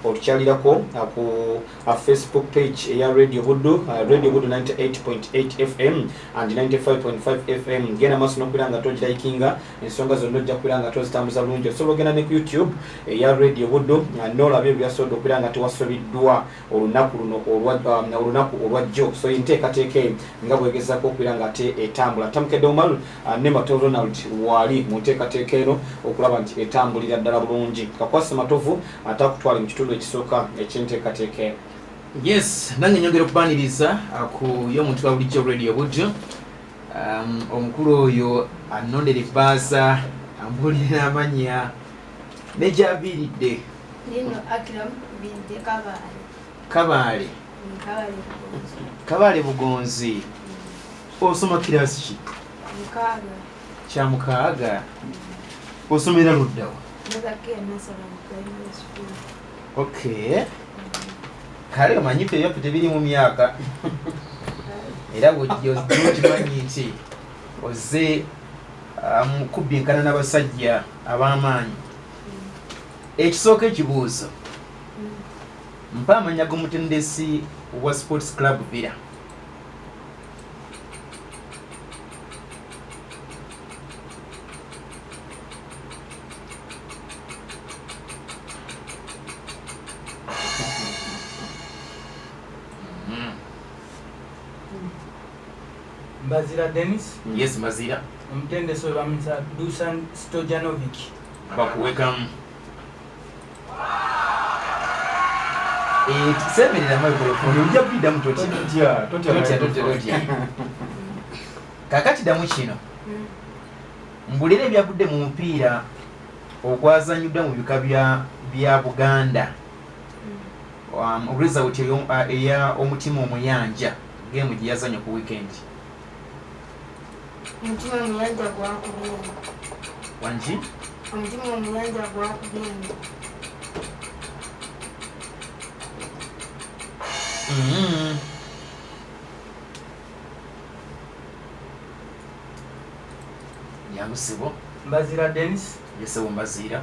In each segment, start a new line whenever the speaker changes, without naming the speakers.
okyalirako ku Facebook page eya Radio Buddu, Radio Buddu 98.8 FM and 95.5 FM. Gena maso nokulanga togira ikinga ensonga zonna ojja kulanga tozitambuza bulungi. Osobola ogenda ne ku YouTube eya Radio Buddu n'olaba ebyasobola okulanga tewasobiddwa olunaku olwajjo. So inteekateeka nga bwegezaako okulanga ate etambula. Tamukedde Omar ne Mato Ronald wali mu nteekateeka eno okulaba nti etambulira ddala bulungi. Kakwasa Matovu atakutwala mu kitundu ekisooka eky'enteekateeka eno.
Yes, nange nyongera okubaniriza ku y'omuntu wa bulijjo Radio Buddu. Omukulu oyo anondera ebbaasa ambulira amanya n'egyaviiridde.
Nino Akram binte
Kabaale. Kabaale Bugonzi. Osoma kirasi ki?
Mukaaga.
Kya mukaaga. Osomera luddawa?
Muzakia nasala mu primary school.
Okay. Kale omanyi ffe byaffe tebiri mu myaka. Era bw'okimanyi nti ozze mukubbinkana n'abasajja ab'amaanyi. Ekisooka ekibuuzo. Mpa amanya g'omutendesi wa Sports Club Villa.
Bazira Dennis?
Yes, Mazira.
Omutendesi bamuyita Dusan Stojanovic.
Bakuwekamu. Semerera microphone ojja kuyiddamu totya. Kakati ddamu kino. Mbulira ebyavudde mu mupiira ogwazannyuddwa mu bika bya Buganda. Result eya omutima omuyanja game gye yazannya ku weekend.
Omutima omuyanja gwakubye.
Wanji?
Omutima omuyanja gwakubye.
Yamusibo.
Bazira Dennis.
Yesewo Mbazira.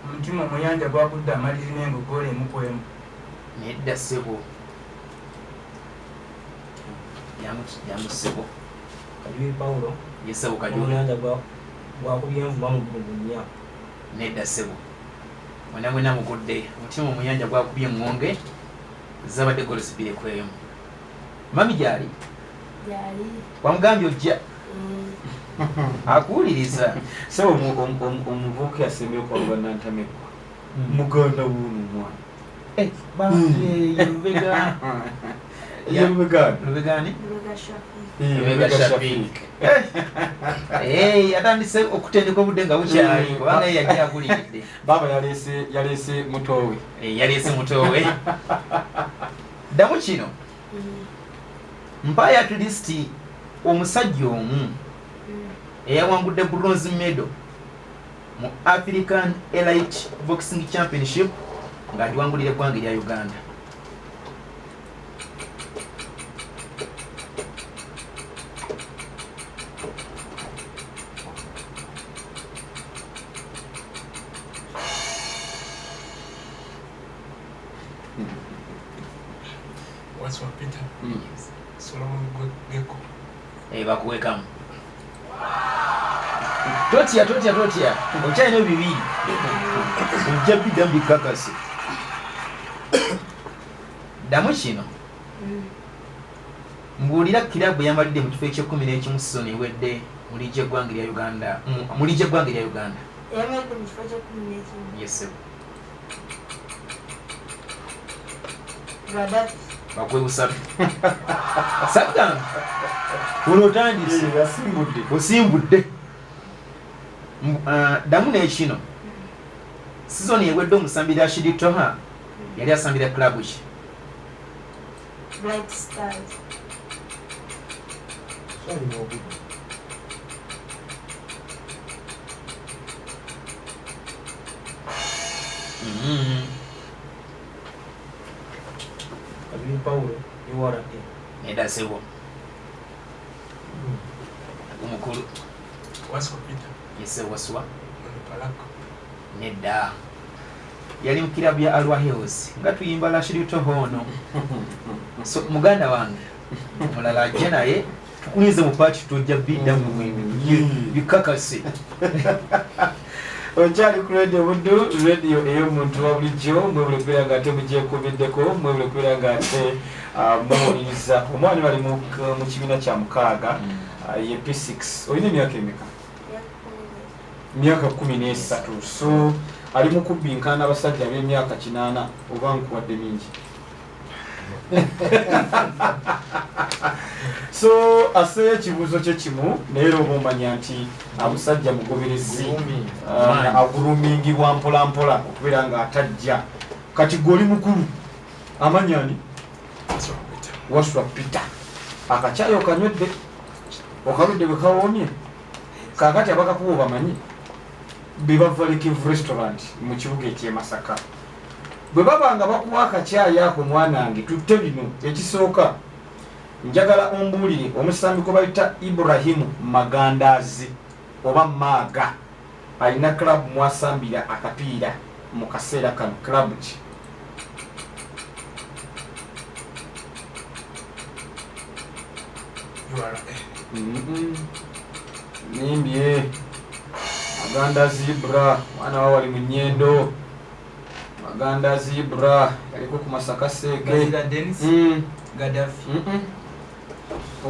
Omutima omuyanja gwakudde amaliri n'engo gole mukwemu.
Nedda sebo. Yamusibo.
Kajui Paulo.
Yesewo Kajui.
Omuyanja gwakubye envuma mu bunya.
Nedda sebo. Mwena mugudde. Omutima omuyanja gwakubye mwonge. Zabadde golosibire kwemu. Mami gyali?
Gyali.
Wamugambye ojja? Akuwuliriza.
So omuvubuka yasembeyo kwa Nantamegwa. Muganda w'uno mwana.
Lubega. Lubegani?
Lubega
Shafik. Atandise okutendeka obudde nga bukyali kubanga ye yajja aguliridde.
Baba yalese mutowe.
Yalese mutowe. Ddamu kino. Mpaya at least omusajja omu eyawangudde bronze medal mu African Elite Boxing Championship ng'agiwangulira eggwanga erya Uganda.
What's what Peter? Yes. Solomon Gecko.
Bakuwekamu. Totya. Okyalina bibiri. Ojja biddamu bikakasi. Ddamu kino. Mbuulira kilabu yamalidde mu kifo eky'ekumi season ewedde mu liigi y'eggwanga erya Uganda.
Yamalidde mu kifo eky'ekumi.
Yes.
Gaddafi.
Bakwebusatu. Sakanga. Olotandise osimbudde. Ddamu n'ekino. Season ewedde omusambi Rashid Toha yali asambira club ki?
Bright Stars.
Kajui Paulo iwarate.
Nedda sebo. Omukulu.
What's what Peter?
Yese waswa.
Palako.
Nedda.
yali mu kilabu ya Alwa Hills nga tuyimba la shirito hono so muganda wange mulala ajja naye tukulize mu paati tujja bidda mu bikakase
Okyali ku radio Buddu, radio ey'omuntu wa bulijjo mwebule kubeera ng'ate mugyekubiddeko mwebule kubeera ng'ate muwuliriza omwana bali mu kibiina kya mukaaga ye P6 olina emyaka emeka? Myaka 13 so ali mu kubbinkana abasajja b'emyaka 8 oba nkuwadde mingi so aseeyo ekibuuzo kye kimu naye era oba omanya nti omusajja mugoberezi agulumingibwa mpolampola okubeera ng'atajja kati gwe oli mukulu amanyani Waswa Peter akacaayi okanywedde okaludde bwe kawoomye kaakati abakakuba obamanyi be bava Likivu restaurant mu kibuga eky'e Masaka bwe baba nga bakuwa akacaayi ako mwanange tutte bino ekisooka njagala ombuulire omusambi gwe bayita Ibrahimu Magandazi oba Maaga alina club mwasambira akapiira mu kaseera kano club ki? Nimbye Magandazi Ibra mwana wa wali mu Nnyendo Magandazi Ibra yaliko ku Masaka Seege
Gaddafi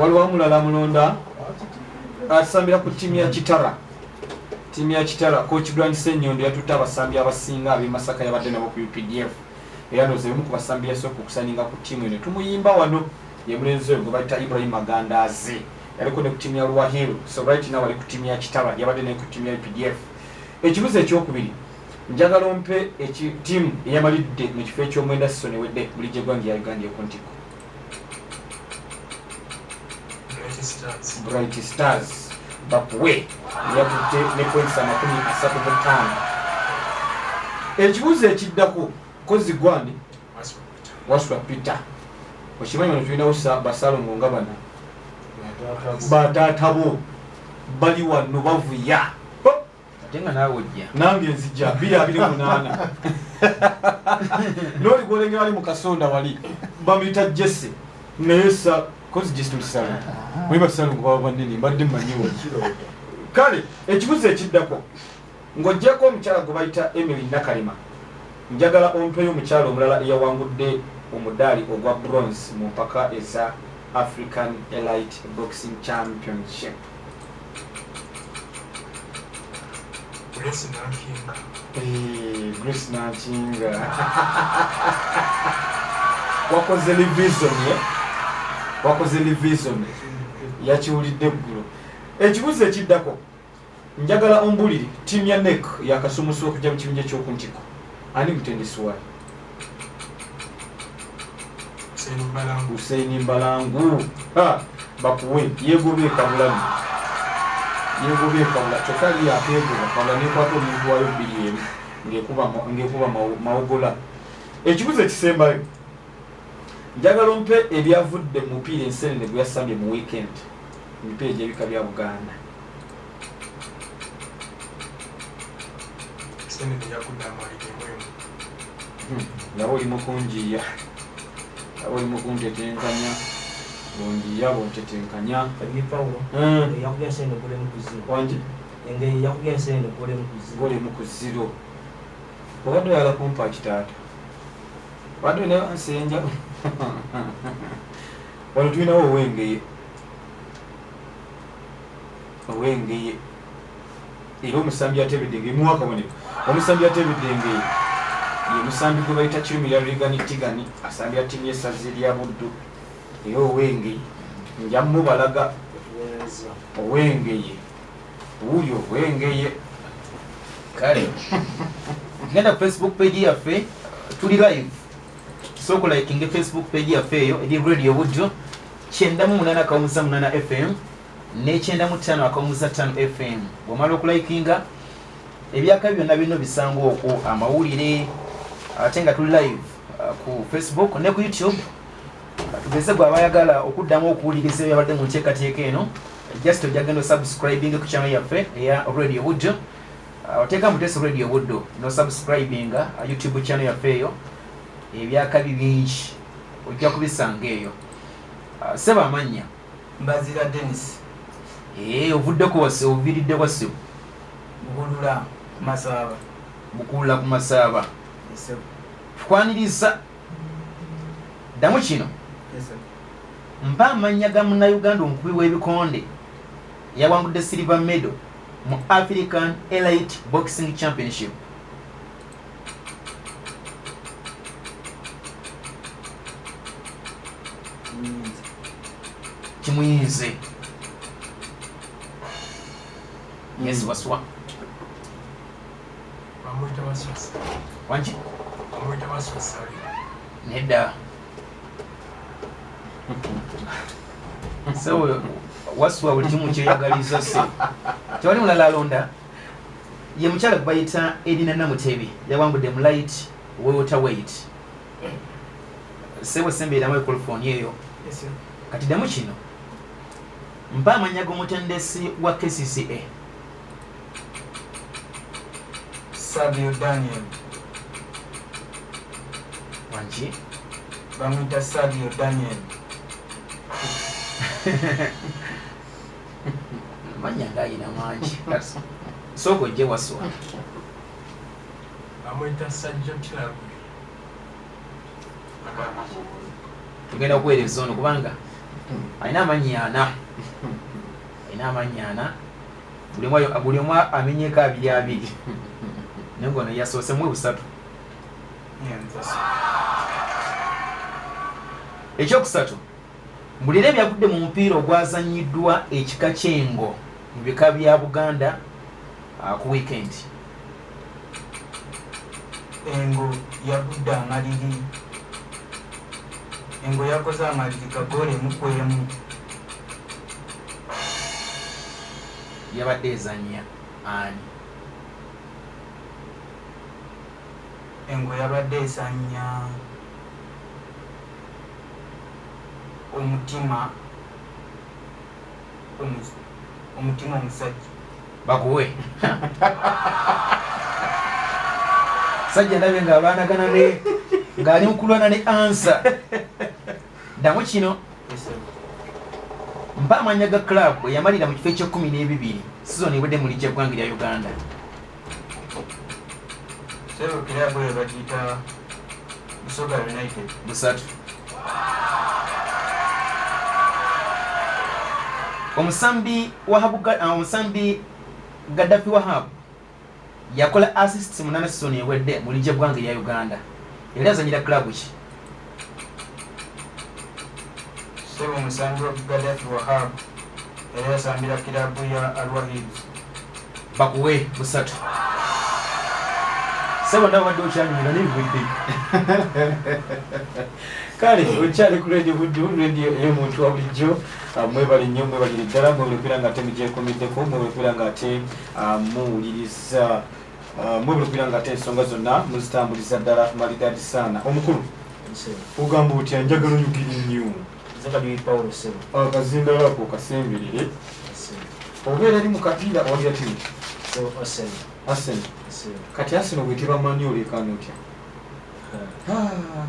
waliwo omulala mulonda asambira ku ttiimu ya Kitara Coach Grant Ssenyondo yatutte abasambi abasinga ab'e Masaka yabadde nabo ku UPDF era noze mu ku basambi yasooka okusaninga ku ttiimu eno tumuyimba wano ye mulenzi oyo gwe bayita Ibrahim Magandazi yaliko ne ku ttiimu ya Luwahiro so right now ali ku ttiimu ya Kitara yabadde ne ku ttiimu ya UPDF ekibuzo ekyokubiri njagala ompe ttiimu eyamalidde mu kifo eky'omwenda Sisson ewedde bulijjo gwange ya Uganda Ekontigo Bright Stars bakuwe yatutte ne points 35 ekibuzo ekiddako kozi gwani Waswa Peter okimanyi bano tulinawo basalongo nga bana bataatabo bali wano bavuya
ate nga naawe ojja
nange nzija 228 n'oli gwolengera wali mu kasonda wali bamuyita Jesse naye sa kozi Jesse tulisalo mwe basalongo baba banene mbadde mmanyiwo kale ekibuzo ekiddako ng'ojjako omukyala gwe bayita Emily Nakalema njagala ompeyo omukyala omulala eyawangudde omudaali ogwa bronze mu mpaka eza African Elite Boxing Championship. Grace Nankinga. Wakoze revision yakiwulidde eggulu. Ekibuzo ekiddako njagala ombulire ttiimu ya NEC yakasumusa okujja mu kibinja ky'okuntiko ani mutendesi wayo? Hussein Mbalangu bakuwe yegobye kabulani kyokali yakegoba kabula nekwata omuntu wayo 2 ngekuba mawogola. Ekibuzo ekisembayo njagala ompe ebyavudde mu mupiira ensenene gwe yasambye mu weekend emipiira gy'ebika bya Buganda. Nabo oli mukunjiya oli mukuntetenkanya bonjiya bontetenkanya
Kabi Paulo yakubya sene kule mukuziro
wanje
engeri yakubya sene kule mukuziro
obadde oyagala kumpa kitaata obadde ne nsenja wano tulinawo owengeye era omusambi atebedde mwaka bonero omusambi atebedde ngeye ye musambi gwe bayita Kirumira Tigani asambira ttiimu y'essaza lya Buddu era owengeye nja mubalaga owengeye wuuyo owengeye
kale genda ku Facebook page yaffe tuli live soko likinge Facebook page yaffe eyo eri Radio Buddu 98.8 FM ne 95.5 FM bwomala okulikinga ebyaka byonna bino bisanga okwo amawulire ate nga tuli live ku Facebook ne ku YouTube tugeze gwe abayagala okuddamu okuwuliriza ebyabadde mu nteekateeka eno just ojja genda subscribing ku channel yaffe eya Radio Buddu Oteka Mutesi Radio Buddo no subscribing YouTube channel yaffe eyo ebyakabi bingi ojja kubisanga eyo. Seba amanya
Mbazira Dennis
ovuddeko wase oviridde wase
Bugulula Masaba
Bukula ku Masaba kwaniriza damu kino mpa amanya ga Munnayuganda omukubi w'ebikonde yawangudde silver medal mu African Elite Boxing Championship. Kimuyinze yes waswa
Bamwita Waswasa.
wanji
Bamwita Waswasa.
nedda so waswa buli kimu kyeyagaliza se tewali mulala alonda ye mukyala gwe bayita Edina Namutebe yawangudde mu light welterweight. Sebo sembeeramu ekolofoni eyo kati damu kino mpa amanya g'omutendesi wa KCCA.
Sabio Daniel
wanji
bamwita Sabio Daniel
manya ngayina mangi sooka ojje waswa
Bamwita Sajja Club.
tugenda okuweereza ono kubanga alina amannya ana buli omu amenyeko 2 naye ngono yasoose mu 3. Ekyokusatu mbulira ebyavudde mu mupiira ogwazannyiddwa ekika ky'engo mu bika bya Buganda ku weekend.
Engo yagudde amaliri. Engo yakoze amaliri kagole mukwemu.
Yabadde ezannya ani?
Engo yabadde esanya omutima omusajja
bakuwe sajja ndabe ng'abaanagana ne ng'ali mukulwana ne ansa. Damu kino mpa amanya ga club eyamalira mu kifo ekye-12 season ewedde mu liggya eggwanga lya Uganda.
Sebo kilabu yabagiyita Busoga United.
3. Omusambi Gaddafi Wahab yakola assists 8 season ewedde mu liggya eggwanga lya Uganda. Era azanyira club ki?
Sebo omusambi wa Gaddafi Wahab era yasambira kilabu ya Al-Wahid.
Bakuwe 3. Sebo ndabadde okyanyumira n'ebivudde.
Kale okyali ku Radio Buddo radio y'omuntu wa bulijjo. Mwebale nnyo mwebalire ddala mwebulukira nga ate mugyekomeddeko mwebulukira nga ate muwuliriza mwebulukira nga ate ensonga zonna muzitambuliza ddala malidadi sana. Omukulu ogamba otya njagala onyukira nnyo akazinda lako kasemberere obeera eri mu kapiira owalira timu Arsenal. Kati Arsenal bweteba manyi olekana otya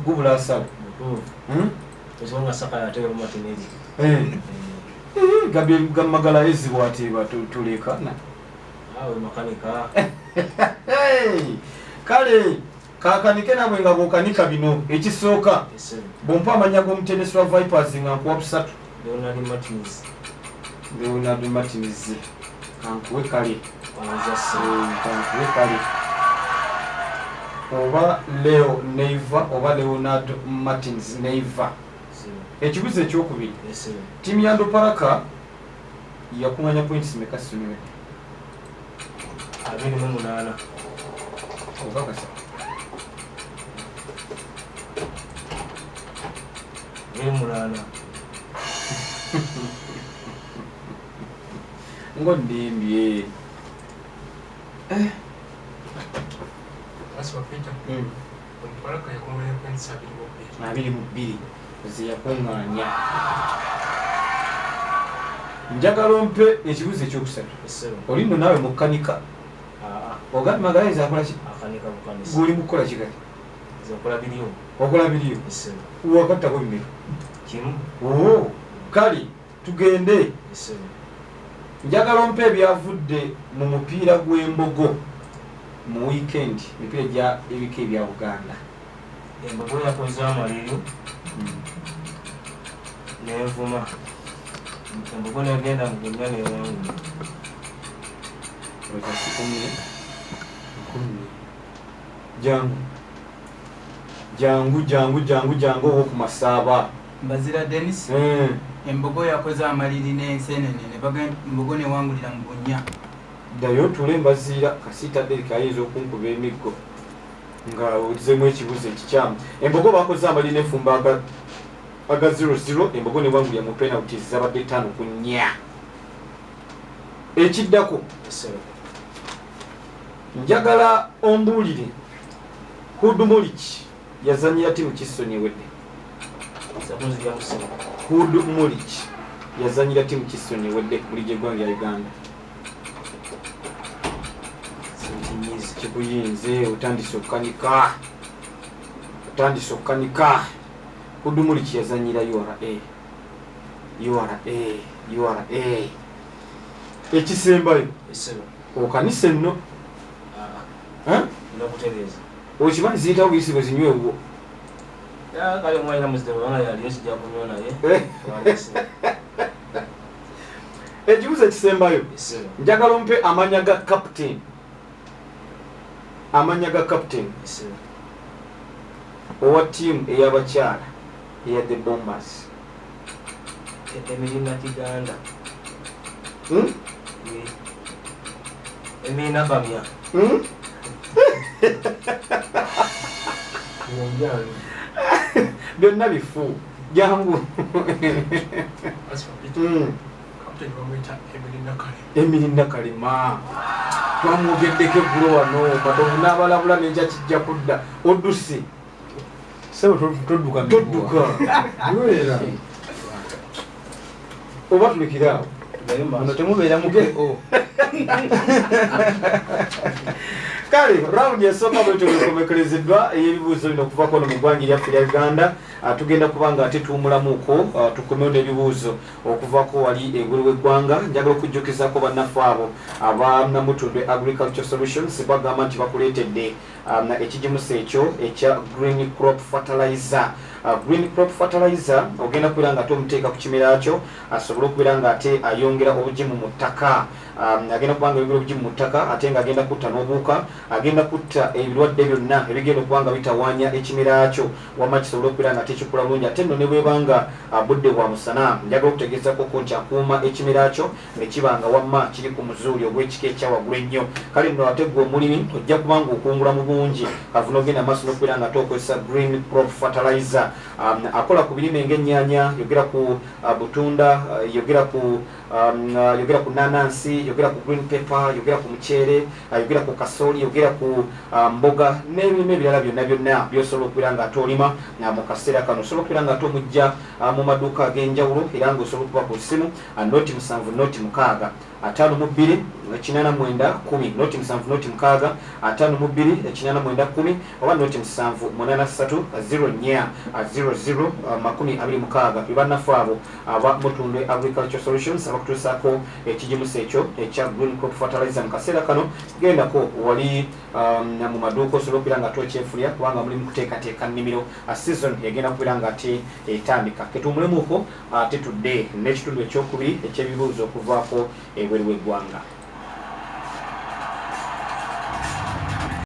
gubula asaba gammagala ezi bwateba tulekana kale kakanike nabwe nga bwokanika bino ekisooka bwompa amanya g'omutendesi wa Vipers nga nkuwa 3. Leonard Martins kankuwe kale oba Leo Neiva oba Leonard Martins Neiva. Ekibuzo ekyokubiri timu ya Ndoparaka yakuŋŋanya points meka siniwe
28
obakasa
28
ngondimbye
Aswa Peter. Omuparaka yakuŋŋanya points
22 zeyakuŋŋanya. Njagala ompe ekibuzo ekyokusatu oli nno naawe mukkanika Ogati magaliza akola ki?
Akanika bukanisa.
Guli mukola kigati.
Zokola biliyo.
Okola biliyo.
Esebo.
Wakatta ko mmiro.
Kimu.
Oh, kali tugende.
Esebo.
Njagala ompe ebyavudde mu mupiira gw'embogo mu weekend mipiira gya ebika ebya Buganda.
Embogo yakoze amaliro. Nevuma. Embogo negenda mu kunya newangu. Jangu okumasaba.
Mbazira Dennis. Embogo yakoze amaliri n'ensenene ne bagenda embogo ne wangulira mu bunya.
Dayo tule mbazira kasita delika yezo okunkuba emiggo nga olizemu ekibuzo ekikyamu. Embogo bakoze amaliri n'efumba aga 0-0 embogo ne wangulira mu penalty zabadde 5-4. Ekiddako njagala ombuulire Hudumulic yazanyira timu Kisoni ewedde. Hudumulic yazanyira timu Kisoni ewedde ku ligi y'eggwanga ya Uganda. Kikuyinze otandise okukanika. Hudumulic yazanyira URA. Ekisembayo okanise nno.
Nokutegeeza.
Okimanyi ziyitawo buyisi bwe zinywewo.
Kale omwana muzitemu banga yali sijja kunywa naye.
Ekibuzo ekisembayo njagala ompe amanya ga captain. Owa ttiimu ey'abakyala eya the Bombers.
Emirina Kiganda. Emirina Bamya.
Byonna bifu jangu.
Kapteni bamwita
Emirina Kalema. Twamwogeddeko eggulo wano Matovu n'abalabula n'enja kijja kudda. Oddusi todduka oba tulikiraawo
ono temubeera muko.
Kale round esooka bwetyo ekomekelezeddwa ey'ebibuuzo bino okuvaako no mu ggwanga lyaffe lya Uganda. Tugenda kubanga ate tuwumulamuuko tukomewo n'ebibuuzo okuvaako wali engulu w'eggwanga. Njagala okujjukizaako bannaffe abo abanamutundu Agriculture Solutions bagamba nti bakuleetedde ekigimusa ekyo ekya Green Crop Fertilizer. Green Crop Fertilizer ogenda kubeera nga ate omuteeka ku kimera kyo asobole okubeera nga ate ayongera obugimu mu ttaka. Agenda kuba nga ayongera obugimu mu ttaka ate nga agenda kutta n'obuwuka, agenda kutta ebirwadde byonna ebigenda okuba nga bitawaanya ekimera kyo wamma kisobole okubeera nga tekikula bulungi. Ate nno ne bwebanga budde bwa musana njagala okutegeezako nti akuuma ekimera kyo ne kiba nga wamma kiri ku muzuuli ogw'ekika ekya waggulu ennyo. Kale nno ate gwe omulimi ojja kuba nga okungula mu bungi kavuna ogenda maaso n'okubeera nga tokozesa Green Crop Fertilizer. Akola ku birime ng'ennyaanya, yogera ku butunda, yogera ku nanansi, yogera ku green pepper, yogera ku muceere, yogera ku kasooli, yogera ku mboga n'ebirime ebirala byonna by'osobola okubeera nga atolima mu kaseera kano. Osobola okubeera nga atomujja mu maduuka ag'enjawulo era ng'osobola okuba ku ssimu noti 7 noti 6 52 89 10 noti 7 noti 6 52 89 10 oba noti 7 83 04 00 26 bannaffe abo aba mutundu Agriculture Solutions abakutuusaako ekigimusa ekyo ekya Green Crop Fertilizer mu kaseera kano. Gendako wali mu maduuka osobola okubeera nga tokyefulya kubanga mulimu kuteekateeka nnimiro season egenda kubeera nga ate etandika. Ketuwumulemuuko ate tudde n'ekitundu ekyokubiri eky'ebibuuzo okuvaako ebweru w'eggwanga.